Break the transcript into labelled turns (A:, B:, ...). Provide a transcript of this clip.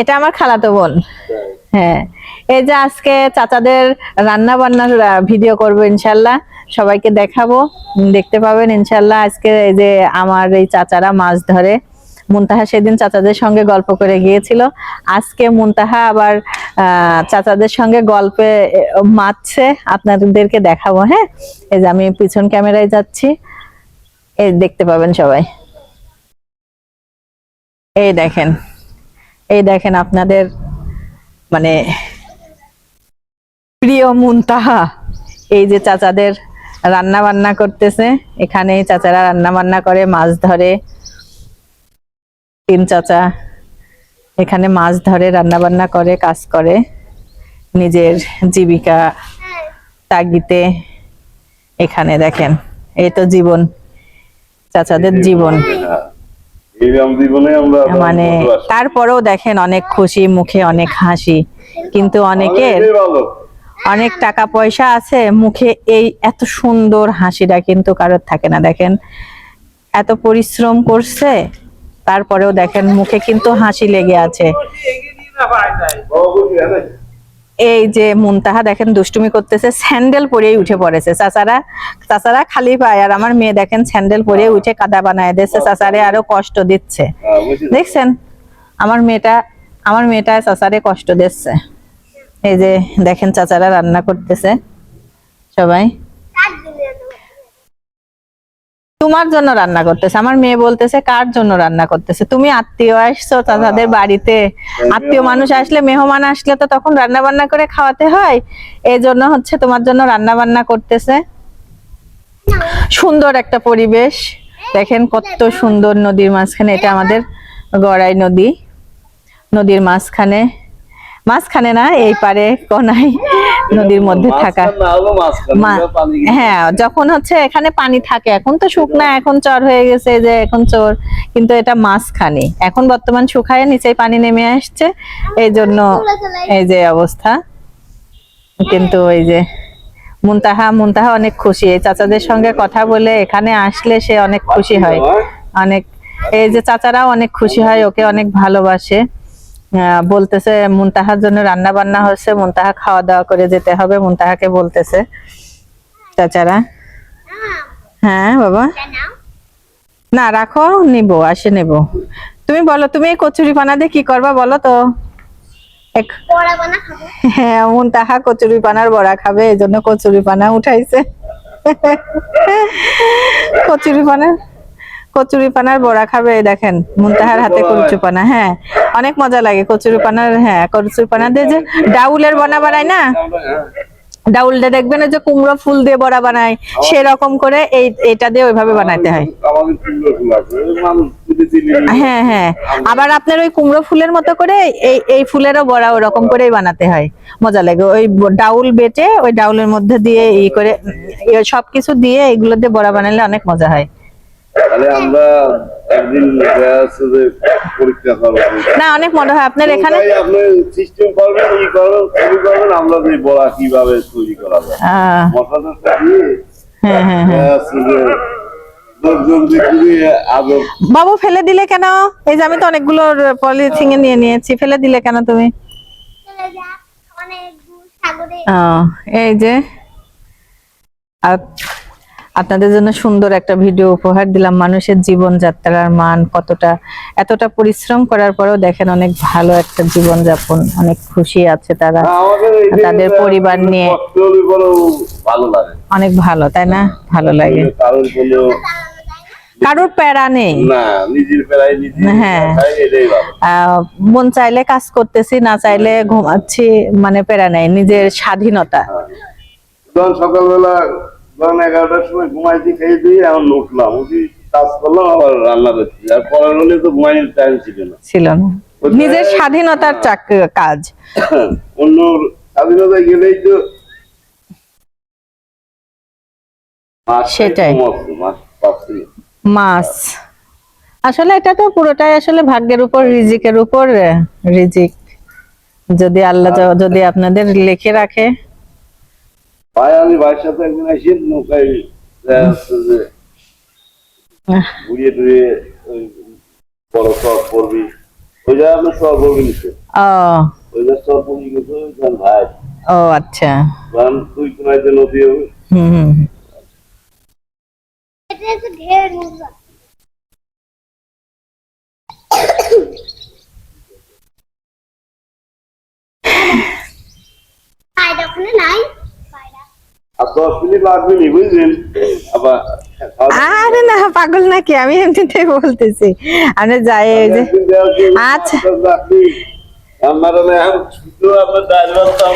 A: এটা আমার খালাতো বোন। হ্যাঁ, এই যে আজকে চাচাদের রান্না বান্নার ভিডিও করবো ইনশাল্লাহ, সবাইকে দেখাবো, দেখতে পাবেন ইনশাল্লাহ। আজকে এই যে আমার এই চাচারা মাছ ধরে, মুনতাহা সেদিন চাচাদের সঙ্গে গল্প করে গিয়েছিল, আজকে মুনতাহা আবার চাচাদের সঙ্গে গল্পে মাছছে, আপনাদেরকে দেখাবো। হ্যাঁ, এই যে আমি পিছন ক্যামেরায় যাচ্ছি, এই দেখতে পাবেন সবাই। এই দেখেন, এই দেখেন আপনাদের মানে প্রিয় মুনতাহা এই যে চাচাদের রান্না বান্না করতেছে। এখানে চাচারা রান্না বান্না করে, মাছ ধরে, তিন চাচা এখানে মাছ ধরে, রান্না বান্না করে, কাজ করে নিজের জীবিকা তাগিদে। এখানে দেখেন, এই তো জীবন, চাচাদের জীবন। মানে তারপরেও দেখেন অনেক খুশি মুখে, অনেক হাসি, কিন্তু অনেকের অনেক টাকা পয়সা আছে, মুখে এই এত সুন্দর হাসিটা কিন্তু কারোর থাকে না। দেখেন এত পরিশ্রম করছে, তারপরেও দেখেন মুখে কিন্তু হাসি লেগে আছে। এই যে মুনতাহা দেখেন দুষ্টুমি করতেছে, স্যান্ডেল পরেই উঠে পড়েছে। চাচারা খালি পায়, আর আমার মেয়ে দেখেন স্যান্ডেল পরে উঠে কাদা বানায় দিচ্ছে, চাচারে আরো কষ্ট দিচ্ছে। দেখছেন আমার মেয়েটা চাচারে কষ্ট দিচ্ছে। এই যে দেখেন চাচারা রান্না করতেছে সবাই, তোমার জন্য রান্না করতেছে। আমার মেয়ে বলতেছে কার জন্য রান্না করতেছে? তুমি আত্মীয় আসছো চাচাদের বাড়িতে, আত্মীয় মানুষ আসলে, মেহমান আসলে তো তখন রান্না বান্না করে খাওয়াতে হয়, এই জন্য হচ্ছে তোমার জন্য রান্না বান্না করতেছে। সুন্দর একটা পরিবেশ দেখেন, কত সুন্দর নদীর মাঝখানে। এটা আমাদের গড়াই নদী, নদীর মাঝখানে, মাঝখানে না এই পারে কোনায় নদীর মধ্যে থাকা। হ্যাঁ, যখন হচ্ছে এখানে পানি থাকে, এখন তো শুকনা, এখন চর হয়ে গেছে, যে এখন চর, কিন্তু এটা মাঝখানে এখন বর্তমান শুকায় নিচে পানি নেমে আসছে, এই জন্য এই যে অবস্থা। কিন্তু এই যে মুনতাহা অনেক খুশি, এই চাচাদের সঙ্গে কথা বলে, এখানে আসলে সে অনেক খুশি হয়, অনেক। এই যে চাচারাও অনেক খুশি হয়, ওকে অনেক ভালোবাসে। বলতেছে মুনতাহার জন্য রান্না বান্না হচ্ছে, মুনতাহা খাওয়া দাওয়া করে যেতে হবে, মুনতাহাকে বলতেছে চাচারা। হ্যাঁ বাবা, না রাখো, নিবো, আসে নেবো। তুমি বলো, তুমি এই কচুরি পানা দিয়ে কি করবা বলো তো? হ্যাঁ, মুনতাহা কচুরি পানার বড়া খাবে, এই জন্য কচুরি পানা উঠাইছে। কচুরি পানার বড়া খাবে। দেখেন মুনতাহার হাতে কচুরি পানা, হ্যাঁ অনেক মজা লাগে কচুরি পানার। হ্যাঁ, কচুরি পানা দিয়ে যে ডাউলের বড়া বানায় না, ডাউলটা দেখবেন যে কুমড়ো ফুল দিয়ে বড়া বানায়, সেরকম করে এইটা দিয়ে ওইভাবে বানাইতে হয়। হ্যাঁ হ্যাঁ, আবার আপনার ওই কুমড়ো ফুলের মতো করে এই ফুলেরও বড়া ওরকম করেই বানাতে হয়, মজা লাগে। ওই ডাউল বেটে ওই ডাউলের মধ্যে দিয়ে করে সবকিছু দিয়ে এগুলো দিয়ে বড়া বানালে অনেক মজা হয়। আমরা একদিন পরীক্ষা করব না, অনেক মজা হয়। আপনার এখানে আপনি সিস্টেম করবেন, করবেন, আমরা যে বড়া কিভাবে তৈরি করা যায়, মশলাটা দিয়ে। হ্যাঁ হ্যাঁ হ্যাঁ, বাবু ফেলে দিলে কেন? এই যে আমি তো অনেকগুলো পলিথিনে নিয়ে নিয়েছি, ফেলে দিলে কেন তুমি? এই যে আপনাদের জন্য সুন্দর একটা ভিডিও উপহার দিলাম। মানুষের জীবন যাত্রার মান কতটা, এতটা পরিশ্রম করার পরেও দেখেন অনেক ভালো একটা জীবন যাপন, অনেক খুশি আছে তারা তাদের পরিবার নিয়ে। অনেক ভালো, তাই না? ভালো লাগে, কারোর প্যারা নেই। হ্যাঁ, মন চাইলে কাজ করতেছি, না চাইলে ঘুমাচ্ছি, মানে প্যারা নেই, নিজের স্বাধীনতা। সকালবেলা 11টার সময় ঘুমাইছি, খেয়ে দিয়ে এখন উঠলাম, উঠি কাজ করলাম, আবার রান্না করছি, আর পরের হলে তো ঘুমাইনি, টাইম ছিল না। নিজের স্বাধীনতার কাজ। অন্য স্বাধীনতায় গেলেই তো সেটাই, মাছ আসলে এটা তো পুরোটাই আসলে ভাগ্যের উপর, রিজিকের উপর। রিজিক যদি আল্লাহ যদি আপনাদের লিখে রাখে। ভাই আমি ভাইয়ের সাথে একদিন আসি নৌকায় ঘুরিয়ে টুরিয়ে বড় শখ করবি,
B: ওইটা আমরা সব বলে নিছে
A: ও
B: ওইটা সব বলে গেছে ওইখান ভাই
A: ও আচ্ছা
B: কারণ তুই কোনায় যে নদী হবে
A: হুম হুম হুম।
C: এটা হচ্ছে ঢের মজা পায়রা ওখানে নাই পায়রা
B: আর 10 মিনিট লাগবে নি বুঝলেন আবার
A: আরে না পাগল নাকি, আমি এমনিতে বলতেছি আমরা যাই এই যে আচ্ছা
B: আমার এখন শুধু আমার দাঁড়াতাম